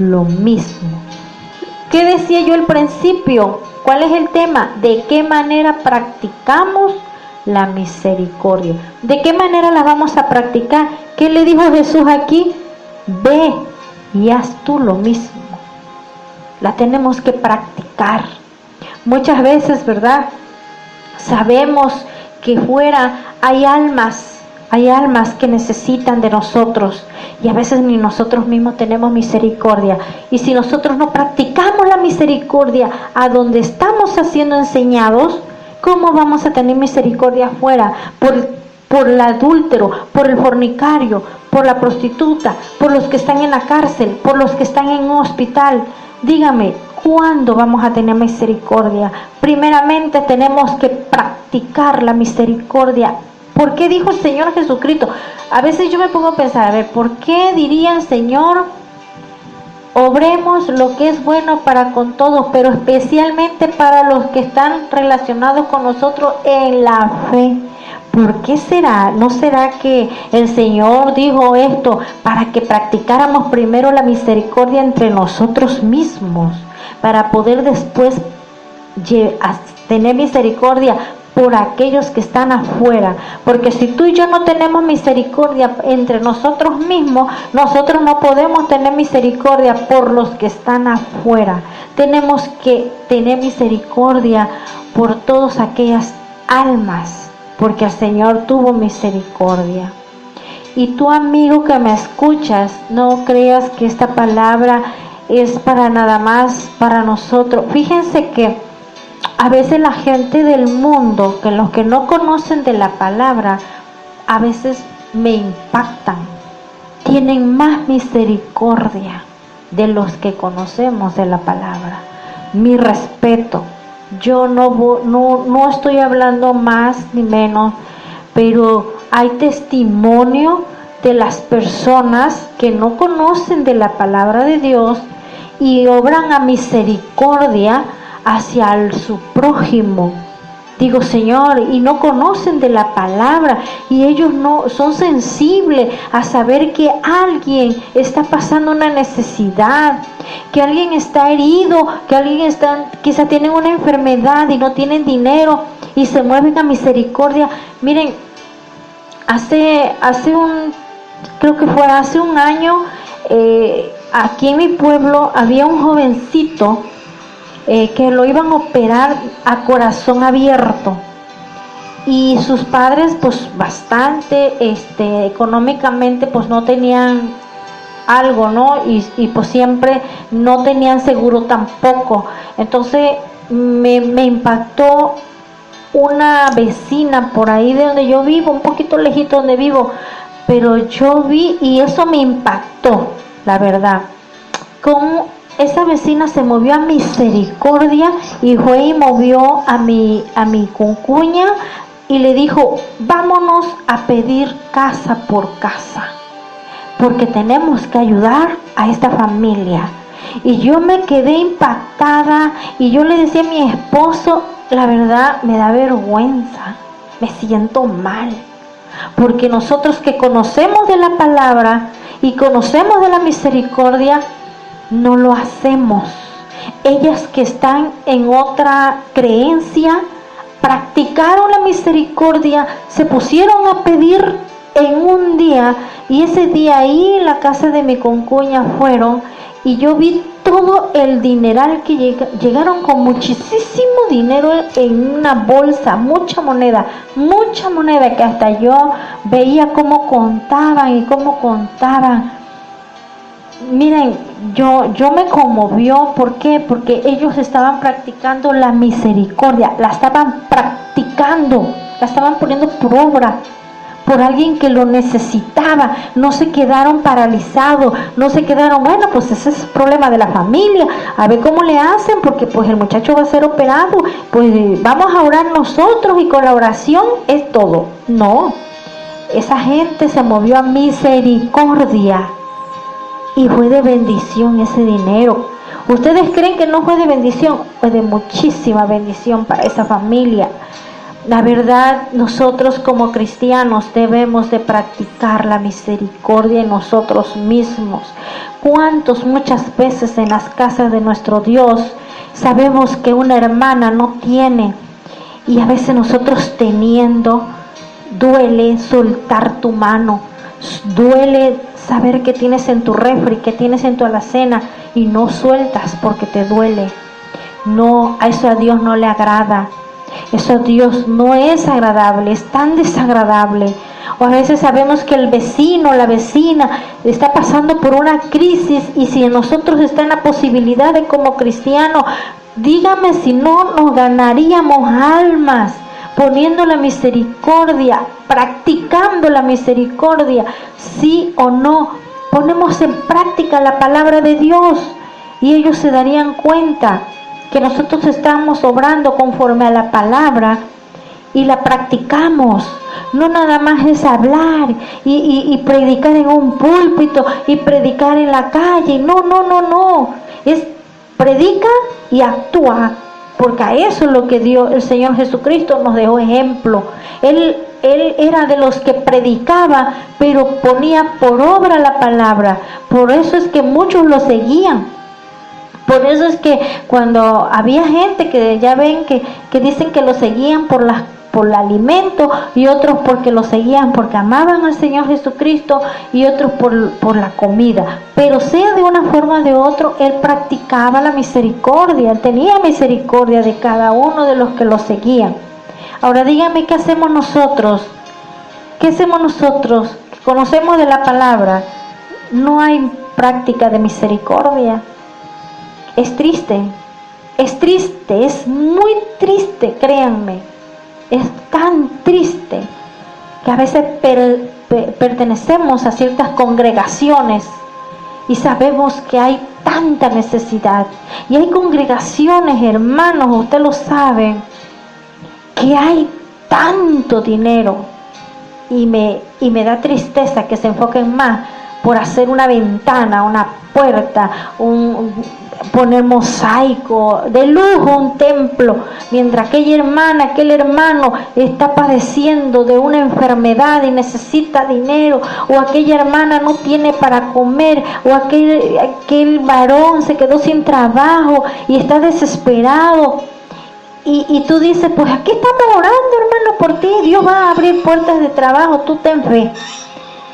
lo mismo. ¿Qué decía yo al principio? ¿Cuál es el tema? ¿De qué manera practicamos la misericordia? ¿De qué manera la vamos a practicar? ¿Qué le dijo Jesús aquí? Ve y haz tú lo mismo. La tenemos que practicar. Muchas veces, ¿verdad? Sabemos que fuera hay almas que necesitan de nosotros, y a veces ni nosotros mismos tenemos misericordia. Y si nosotros no practicamos la misericordia a donde estamos siendo enseñados, ¿cómo vamos a tener misericordia afuera? Por el adúltero, por el fornicario, por la prostituta, por los que están en la cárcel, por los que están en un hospital. Dígame, ¿cuándo vamos a tener misericordia? Primeramente tenemos que practicar la misericordia. ¿Por qué dijo el Señor Jesucristo? A veces yo me pongo a pensar, a ver, ¿por qué dirían, Señor, obremos lo que es bueno para con todos, pero especialmente para los que están relacionados con nosotros en la fe? ¿Por qué será? ¿No será que el Señor dijo esto para que practicáramos primero la misericordia entre nosotros mismos, para poder después tener misericordia por aquellos que están afuera? Porque si tú y yo no tenemos misericordia entre nosotros mismos, nosotros no podemos tener misericordia por los que están afuera. Tenemos que tener misericordia por todas aquellas almas, porque el Señor tuvo misericordia. Y tú, amigo que me escuchas, no creas que esta palabra es para nada más para nosotros. Fíjense que a veces la gente del mundo, que los que no conocen de la palabra, a veces me impactan. Tienen más misericordia de los que conocemos de la palabra. Mi respeto. Yo no estoy hablando más ni menos, pero hay testimonio de las personas que no conocen de la palabra de Dios y obran a misericordia hacia su prójimo. Digo, Señor, y no conocen de la palabra, y ellos no son sensibles a saber que alguien está pasando una necesidad, que alguien está herido, que alguien quizá tienen una enfermedad y no tienen dinero, y se mueven a misericordia. Miren, creo que fue hace un año, aquí en mi pueblo había un jovencito que lo iban a operar a corazón abierto, y sus padres pues bastante económicamente pues no tenían algo, ¿no? Y pues siempre no tenían seguro tampoco. Entonces me impactó una vecina por ahí de donde yo vivo, un poquito lejito donde vivo, pero yo vi y eso me impactó, la verdad, cómo esa vecina se movió a misericordia y fue y movió a mi concuña y le dijo, vámonos a pedir casa por casa, porque tenemos que ayudar a esta familia. Y yo me quedé impactada y yo le decía a mi esposo, la verdad me da vergüenza, me siento mal, porque nosotros que conocemos de la palabra y conocemos de la misericordia, no lo hacemos. Ellas que están en otra creencia practicaron la misericordia, se pusieron a pedir en un día, y ese día ahí en la casa de mi concuña fueron, y yo vi todo el dineral que llegaron con muchísimo dinero en una bolsa, mucha moneda, que hasta yo veía cómo contaban. Miren, yo me conmovió. ¿Por qué? Porque ellos estaban practicando la misericordia, la estaban practicando, la estaban poniendo por obra, por alguien que lo necesitaba. No se quedaron paralizados, no se quedaron, bueno, pues ese es el problema de la familia, a ver cómo le hacen, porque pues el muchacho va a ser operado, pues vamos a orar nosotros y con la oración es todo. No, esa gente se movió a misericordia. Y fue de bendición ese dinero. ¿Ustedes creen que no fue de bendición? Fue de muchísima bendición para esa familia. La verdad, nosotros como cristianos debemos de practicar la misericordia en nosotros mismos. ¿Cuántos muchas veces en las casas de nuestro Dios sabemos que una hermana no tiene? Y a veces nosotros teniendo, duele soltar tu mano, duele saber que tienes en tu refri, que tienes en tu alacena y no sueltas porque te duele. No, a eso a Dios no le agrada. Eso a Dios no es agradable, es tan desagradable. O a veces sabemos que el vecino, la vecina está pasando por una crisis y si nosotros está en la posibilidad de como cristiano, dígame si no nos ganaríamos almas poniendo la misericordia, practicando la misericordia, sí o no, ponemos en práctica la palabra de Dios y ellos se darían cuenta que nosotros estamos obrando conforme a la palabra y la practicamos. No nada más es hablar y predicar en un púlpito y predicar en la calle. No. Es predica y actúa, porque a eso es lo que el Señor Jesucristo nos dejó ejemplo. Él era de los que predicaba, pero ponía por obra la palabra. Por eso es que muchos lo seguían. Por eso es que cuando había gente que ya ven que dicen que lo seguían por el alimento y otros porque lo seguían porque amaban al Señor Jesucristo y otros por la comida, pero sea de una forma o de otra, Él practicaba la misericordia, Él tenía misericordia de cada uno de los que lo seguían. Ahora díganme, ¿qué hacemos nosotros? ¿Qué hacemos nosotros? Conocemos de la palabra, no hay práctica de misericordia. Es triste, es muy triste, créanme. Es tan triste que a veces pertenecemos a ciertas congregaciones y sabemos que hay tanta necesidad. Y hay congregaciones, hermanos, ustedes lo saben, que hay tanto dinero y me da tristeza que se enfoquen más por hacer una ventana, una puerta, poner mosaico, de lujo un templo, mientras aquella hermana, aquel hermano está padeciendo de una enfermedad y necesita dinero, o aquella hermana no tiene para comer, o aquel varón se quedó sin trabajo y está desesperado. Y tú dices, pues aquí estamos orando, hermano, por ti, Dios va a abrir puertas de trabajo, tú ten fe.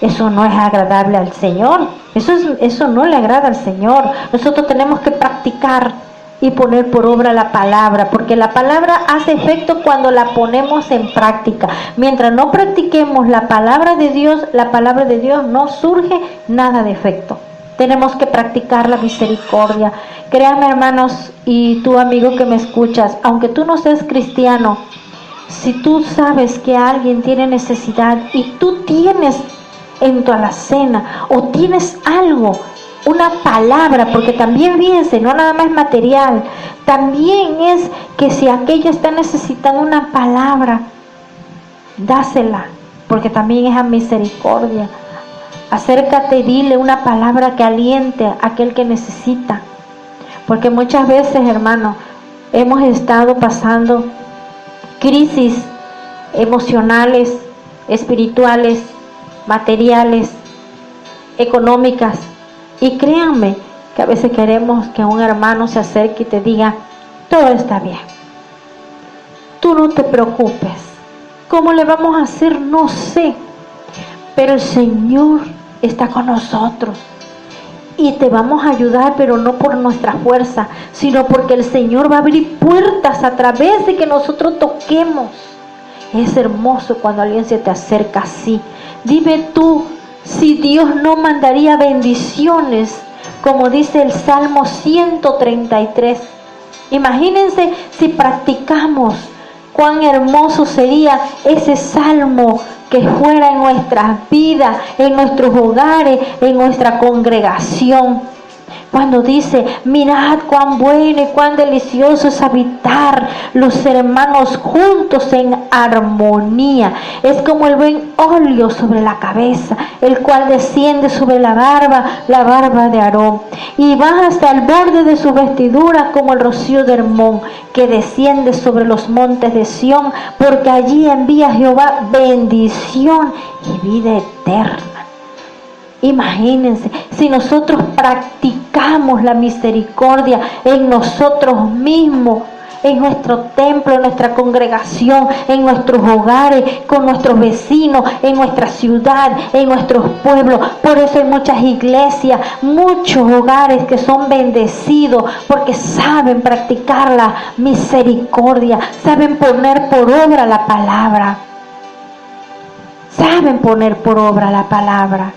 Eso no es agradable al Señor. Eso no le agrada al Señor. Nosotros tenemos que practicar y poner por obra la palabra, porque la palabra hace efecto cuando la ponemos en práctica. Mientras no practiquemos la palabra de Dios no surge nada de efecto. Tenemos que practicar la misericordia. Créanme, hermanos, y tú, amigo que me escuchas, aunque tú no seas cristiano, si tú sabes que alguien tiene necesidad y tú tienes en tu alacena o tienes algo, una palabra, porque también fíjense, no nada más material, también es que si aquella está necesitando una palabra, dásela, porque también es a misericordia. Acércate, dile una palabra que aliente a aquel que necesita, porque muchas veces, hermano, hemos estado pasando crisis emocionales, espirituales, materiales, económicas, y créanme que a veces queremos que un hermano se acerque y te diga, todo está bien, tú no te preocupes, ¿cómo le vamos a hacer? No sé, pero el Señor está con nosotros y te vamos a ayudar, pero no por nuestra fuerza, sino porque el Señor va a abrir puertas a través de que nosotros toquemos. Es hermoso cuando alguien se te acerca así. Dime tú, si Dios no mandaría bendiciones, como dice el Salmo 133. Imagínense si practicamos, cuán hermoso sería ese salmo que fuera en nuestras vidas, en nuestros hogares, en nuestra congregación. Cuando dice, mirad cuán bueno y cuán delicioso es habitar los hermanos juntos en armonía. Es como el buen óleo sobre la cabeza, el cual desciende sobre la barba de Aarón, y baja hasta el borde de su vestidura como el rocío de Hermón, que desciende sobre los montes de Sión, porque allí envía Jehová bendición y vida eterna. Imagínense, si nosotros practicamos la misericordia en nosotros mismos, en nuestro templo, en nuestra congregación, en nuestros hogares, con nuestros vecinos, en nuestra ciudad, en nuestros pueblos. Por eso hay muchas iglesias, muchos hogares que son bendecidos, porque saben practicar la misericordia, saben poner por obra la palabra. Saben poner por obra la palabra.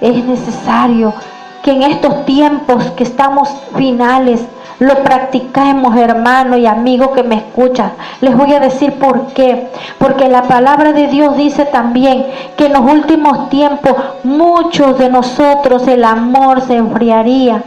Es necesario que en estos tiempos que estamos finales, lo practiquemos, hermano y amigo que me escuchan. Les voy a decir por qué. Porque la palabra de Dios dice también que en los últimos tiempos muchos de nosotros el amor se enfriaría.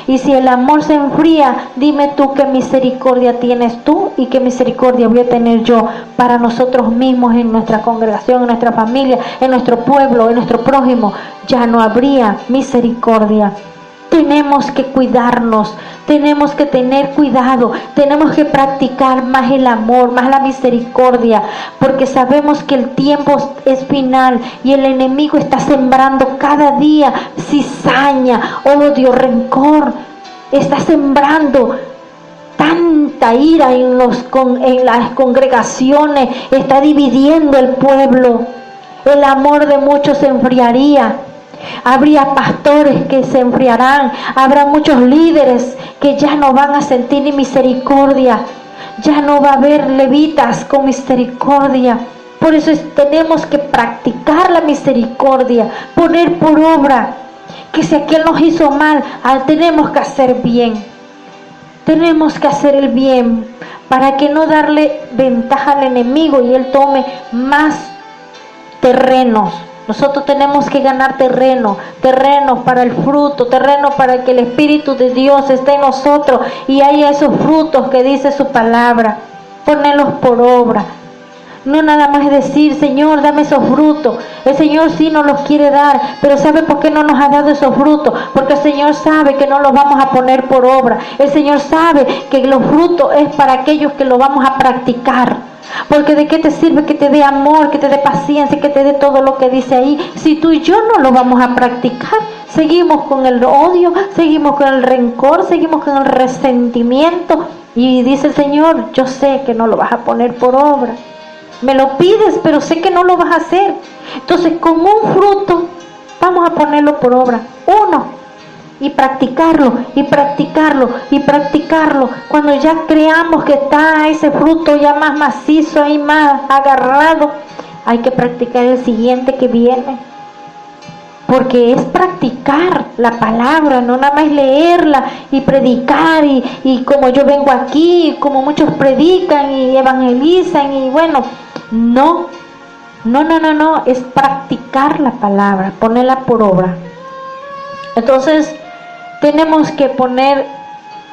Y si el amor se enfría, dime tú qué misericordia tienes tú y qué misericordia voy a tener yo para nosotros mismos, en nuestra congregación, en nuestra familia, en nuestro pueblo, en nuestro prójimo. Ya no habría misericordia. Tenemos que cuidarnos, tenemos que tener cuidado, tenemos que practicar más el amor, más la misericordia, porque sabemos que el tiempo es final y el enemigo está sembrando cada día cizaña, odio, rencor, está sembrando tanta ira en las congregaciones, está dividiendo el pueblo. El amor de muchos se enfriaría. Habría pastores que se enfriarán, habrá muchos líderes que ya no van a sentir ni misericordia, ya no va a haber levitas con misericordia. Por eso tenemos que practicar la misericordia, poner por obra que si aquel nos hizo mal, tenemos que hacer bien, tenemos que hacer el bien para que no darle ventaja al enemigo y él tome más terrenos. Nosotros tenemos que ganar terreno para el fruto, terreno para que el Espíritu de Dios esté en nosotros y haya esos frutos que dice su palabra. Ponerlos por obra. No nada más decir, Señor, dame esos frutos. El Señor sí nos los quiere dar, pero ¿sabe por qué no nos ha dado esos frutos? Porque el Señor sabe que no los vamos a poner por obra. El Señor sabe que los frutos es para aquellos que lo vamos a practicar. Porque ¿de qué te sirve que te dé amor, que te dé paciencia, que te dé todo lo que dice ahí? Si tú y yo no lo vamos a practicar, seguimos con el odio, seguimos con el rencor, seguimos con el resentimiento. Y dice el Señor, yo sé que no lo vas a poner por obra. Me lo pides, pero sé que no lo vas a hacer. Entonces, con un fruto, vamos a ponerlo por obra. Uno. Y practicarlo, y practicarlo, y practicarlo. Cuando ya creamos que está ese fruto ya más macizo y más agarrado, hay que practicar el siguiente que viene. Porque es practicar la palabra, no nada más leerla y predicar y como yo vengo aquí, como muchos predican y evangelizan y bueno, no, es practicar la palabra, ponerla por obra. Entonces, tenemos que poner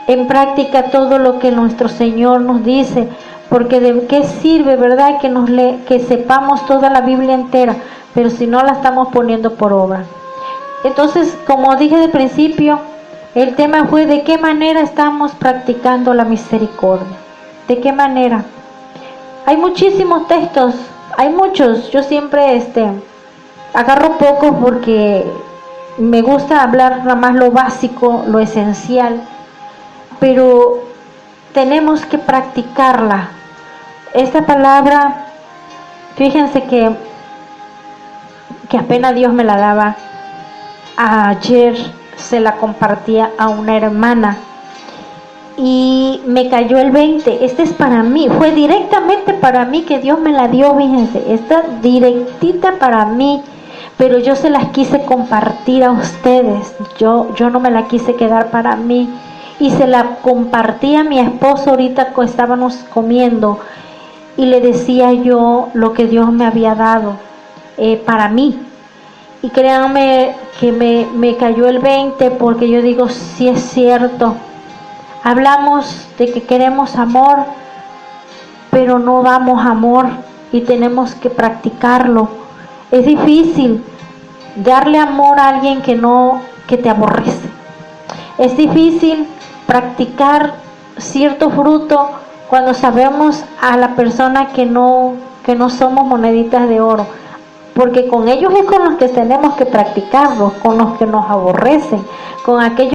en práctica todo lo que nuestro Señor nos dice, porque de qué sirve, ¿verdad?, que sepamos toda la Biblia entera, pero si no la estamos poniendo por obra. Entonces, como dije de principio, el tema fue de qué manera estamos practicando la misericordia. ¿De qué manera? Hay muchísimos textos, hay muchos. Yo siempre agarro pocos porque me gusta hablar nada más lo básico, lo esencial, pero tenemos que practicarla. Esta palabra, fíjense que apenas Dios me la daba. Ayer se la compartía a una hermana y me cayó el 20. Este es para mí, fue directamente para mí que Dios me la dio, fíjense, esta directita para mí. Pero yo se las quise compartir a ustedes, yo no me la quise quedar para mí, y se la compartí a mi esposo ahorita que estábamos comiendo, y le decía yo lo que Dios me había dado para mí, y créanme que me cayó el 20, porque yo digo, sí es cierto, hablamos de que queremos amor, pero no damos amor, y tenemos que practicarlo. Es difícil darle amor a alguien que te aborrece. Es difícil practicar cierto fruto cuando sabemos a la persona que no somos moneditas de oro. porque con ellos es con los que tenemos que practicarlos, con los que nos aborrecen, con aquellos